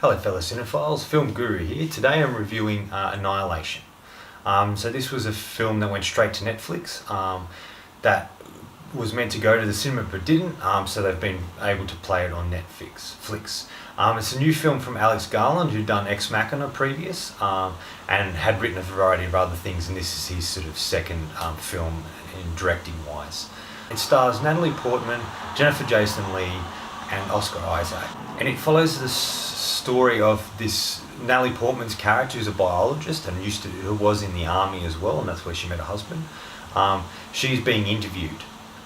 Hello fellow cinephiles, Film Guru here. Today I'm reviewing Annihilation. So this was a film that went straight to Netflix that was meant to go to the cinema but didn't, so they've been able to play it on Netflix. It's a new film from Alex Garland, who'd done Ex Machina previous and had written a variety of other things, and this is his sort of second film in directing wise. It stars Natalie Portman, Jennifer Jason Leigh and Oscar Isaac, and it follows the story of this Natalie Portman's character, who's a biologist and who was in the army as well, and that's where she met her husband. She's being interviewed,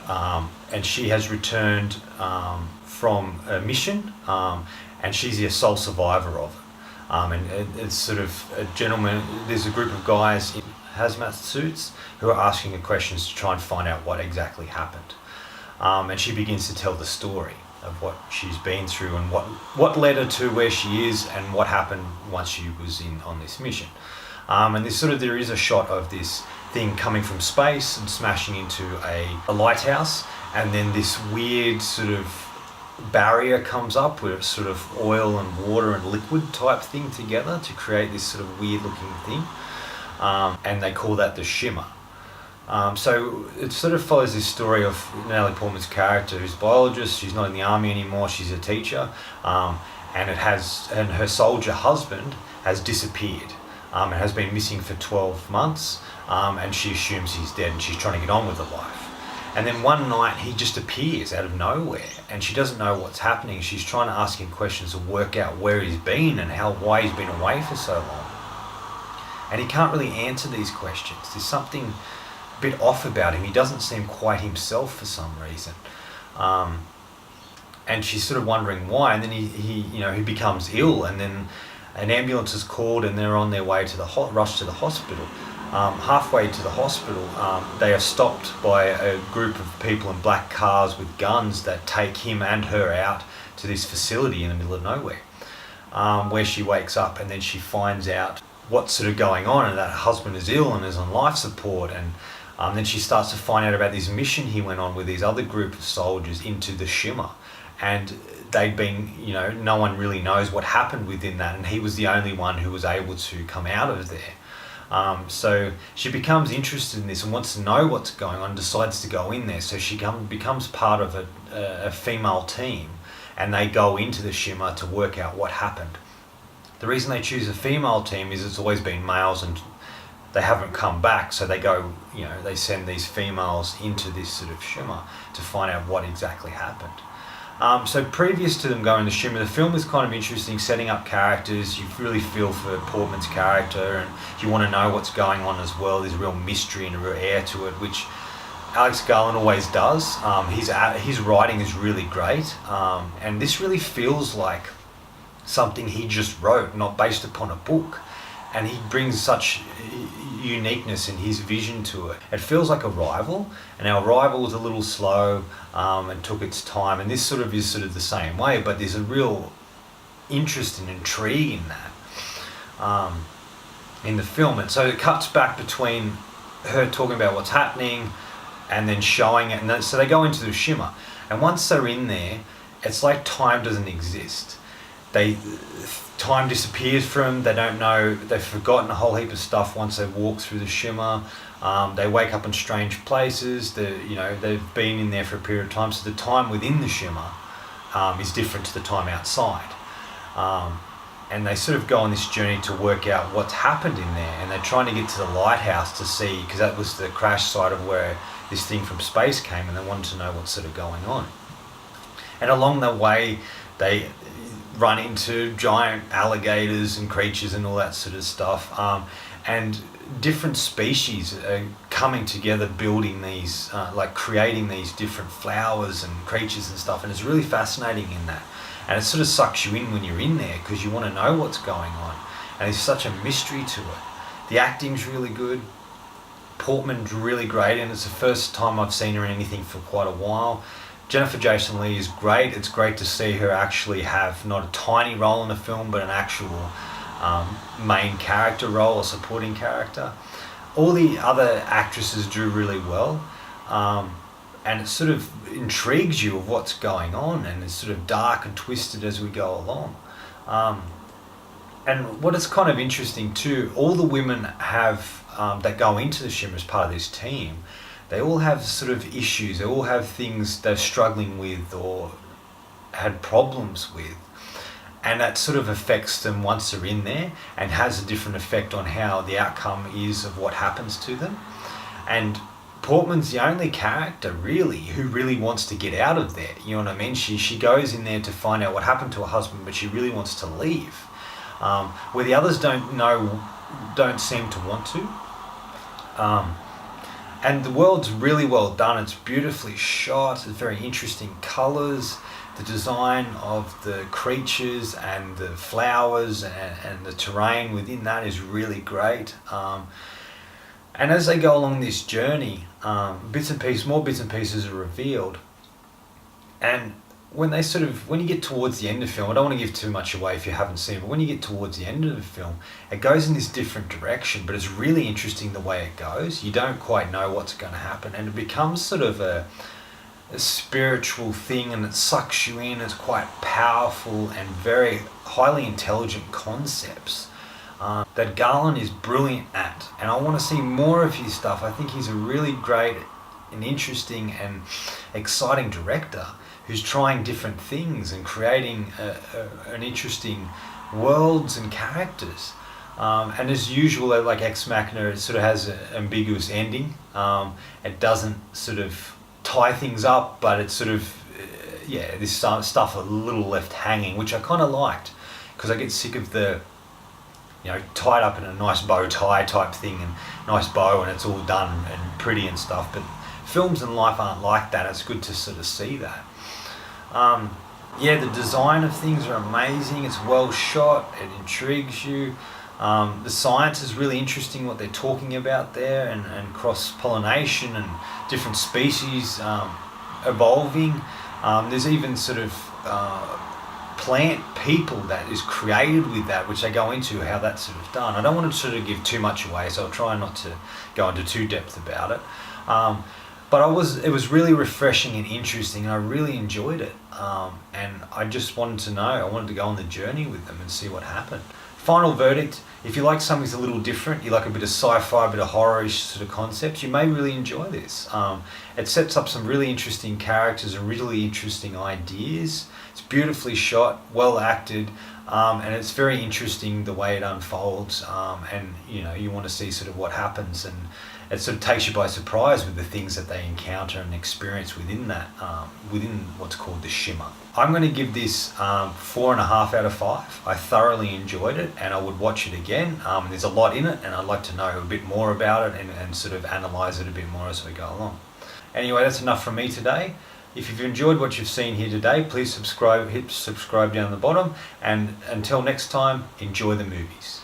and she has returned from a mission, and she's the sole survivor of it. And it's sort of a gentleman. There's a group of guys in hazmat suits who are asking her questions to try and find out what exactly happened. And she begins to tell the story of what she's been through and what led her to where she is and what happened once she was on this mission. And there is a shot of this thing coming from space and smashing into a lighthouse, and then this weird sort of barrier comes up where it's sort of oil and water and liquid type thing together to create this sort of weird looking thing, and they call that the shimmer. So it sort of follows this story of Natalie Portman's character, who's a biologist. She's not in the army anymore, she's a teacher, and her soldier husband has disappeared and has been missing for 12 months, and she assumes he's dead and she's trying to get on with her life. And then one night he just appears out of nowhere and she doesn't know what's happening. She's trying to ask him questions to work out where he's been and why he's been away for so long. And he can't really answer these questions. There's something bit off about him. He doesn't seem quite himself for some reason, and she's sort of wondering why. And then he becomes ill, and then an ambulance is called, and they're on their way to rush to the hospital. Halfway to the hospital, they are stopped by a group of people in black cars with guns that take him and her out to this facility in the middle of nowhere, where she wakes up, and then she finds out what's sort of going on, and that her husband is ill and is on life support. And then she starts to find out about this mission he went on with these other group of soldiers into the shimmer, and they'd been, no one really knows what happened within that, and he was the only one who was able to come out of there. So she becomes interested in this and wants to know what's going on, decides to go in there. So she becomes part of a female team, and they go into the shimmer to work out what happened. The reason they choose a female team is it's always been males and they haven't come back, so they go, they send these females into this sort of shimmer to find out what exactly happened. So previous to them going to shimmer, the film is kind of interesting, setting up characters. You really feel for Portman's character, and you want to know what's going on as well. There's a real mystery and a real air to it, which Alex Garland always does. His writing is really great, and this really feels like something he just wrote, not based upon a book. And he brings such uniqueness in his vision to it. It feels like Arrival, and our Arrival was a little slow and took its time, and this is sort of the same way, but there's a real interest and intrigue in that in the film. And so it cuts back between her talking about what's happening and then showing it, and then, so they go into the shimmer, and once they're in there, it's like time doesn't exist. Time disappears from them. They don't know, they've forgotten a whole heap of stuff once they walk through the shimmer. They wake up in strange places. They've been in there for a period of time, so the time within the shimmer is different to the time outside. And they sort of go on this journey to work out what's happened in there, and they're trying to get to the lighthouse to see, because that was the crash site of where this thing from space came, and they wanted to know what's sort of going on. And along the way, they run into giant alligators and creatures and all that sort of stuff, and different species are coming together, building these, creating these different flowers and creatures and stuff, and it's really fascinating in that, and it sort of sucks you in when you're in there because you want to know what's going on, and there's such a mystery to it. The acting's really good. Portman's really great, and it's the first time I've seen her in anything for quite a while. Jennifer Jason Leigh is great. It's great to see her actually have not a tiny role in the film, but an actual main character role, a supporting character. All the other actresses do really well, and it sort of intrigues you of what's going on, and it's sort of dark and twisted as we go along. And what is kind of interesting too, all the women have that go into the Shimmer as part of this team, they all have sort of issues. They all have things they're struggling with or had problems with, and that sort of affects them once they're in there, and has a different effect on how the outcome is of what happens to them. And Portman's the only character really who really wants to get out of there. You know what I mean? She goes in there to find out what happened to her husband, but she really wants to leave. Where the others don't seem to want to. And the world's really well done. It's beautifully shot. It's very interesting colours. The design of the creatures and the flowers and the terrain within that is really great. And as they go along this journey, more bits and pieces are revealed. And when you get towards the end of the film, I don't want to give too much away if you haven't seen it, but when you get towards the end of the film, it goes in this different direction, but it's really interesting the way it goes. You don't quite know what's going to happen, and it becomes sort of a spiritual thing, and it sucks you in. It's quite powerful and very highly intelligent concepts that Garland is brilliant at, and I want to see more of his stuff. I think he's a really great and interesting and exciting director who's trying different things and creating an interesting worlds and characters. And as usual, like Ex Machina, it sort of has an ambiguous ending. It doesn't sort of tie things up, but it's sort of, this stuff a little left hanging, which I kind of liked, because I get sick of the, tied up in a nice bow tie type thing and nice bow and it's all done and pretty and stuff. But films and life aren't like that. It's good to sort of see that. The design of things are amazing. It's well shot. It intrigues you. The science is really interesting, what they're talking about there, and cross-pollination and different species evolving. There's even sort of plant people that is created with that, which they go into how that's sort of done. I don't want to sort of give too much away, so I'll try not to go into too depth about it. But it was really refreshing and interesting, and I really enjoyed it. And I just wanted to know, I wanted to go on the journey with them and see what happened. Final verdict, if you like something that's a little different, you like a bit of sci-fi, a bit of horror-ish sort of concepts, you may really enjoy this. It sets up some really interesting characters and really interesting ideas. It's beautifully shot, well acted, and it's very interesting the way it unfolds. And you want to see sort of what happens, and it sort of takes you by surprise with the things that they encounter and experience within that, within what's called the Shimmer. I'm going to give this 4.5 out of 5. I thoroughly enjoyed it, and I would watch it again. There's a lot in it, and I'd like to know a bit more about it and sort of analyse it a bit more as we go along. Anyway, that's enough from me today. If you've enjoyed what you've seen here today, please hit subscribe down the bottom, and until next time, enjoy the movies.